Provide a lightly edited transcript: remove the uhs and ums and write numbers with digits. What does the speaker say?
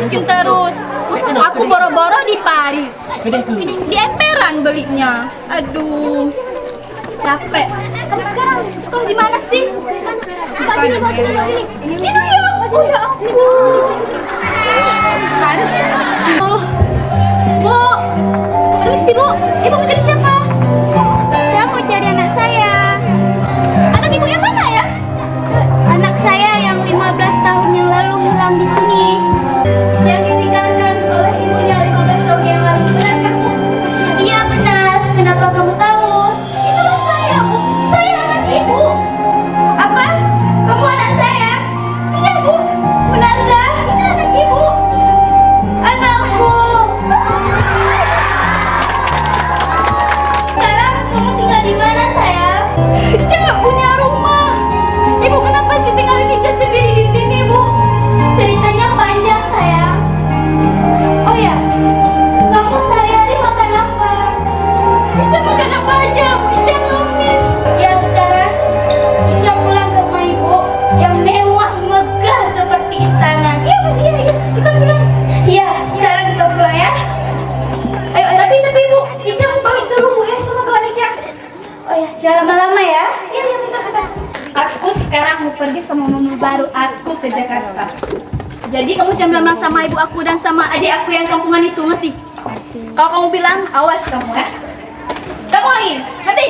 miskin terus. Aku boro-boro di Paris, di emperan belinya. Aduh, capek. Kamu sekarang sekolah di mana sih? Pak sini. Ini ya, oh ya ampun. Paris. Oh, Bu, permisi Bu, Ibu mencari siapa? Saya mau cari anak saya. Anak Ibu yang mana ya? Anak saya yang 15 tahun yang lalu hilang di sini. Yang ditinggalkan oleh ibunya 15 tahun yang lalu. Benar kan Bu? Iya benar. Kenapa kamu tahu? Itulah saya Bu, saya anak Ibu. Apa? Kamu anak saya? Iya Bu, benar nggak? Ini anak Ibu. Anakku. Sekarang kamu tinggal di mana sayang? Ica nggak punya rumah. Ibu kenapa sih tinggalin Ica sendiri di sini Bu? Ceritanya panjang sayang. Oh ya, kamu sehari-hari makan apa? Ica makan apa aja Bu? Ica ngemis. Ya sekarang Ica pulang ke rumah ibu yang mewah megah seperti istana. Iya, kita pulang. Iya, sekarang kita pulang ya. Ayo, tapi Bu, Ica mau pamit dulu Bu ya sama kawan Ica. Oh ya, jangan lama-lama ya. Iya, bentar. Aku sekarang mau pergi sama mama baru aku ke Jakarta. Jadi kamu jangan bilang sama ibu aku dan sama adik aku yang kampungan itu, ngerti? Kalau kamu bilang, awas kamu ya. Kamu lagi, ngerti?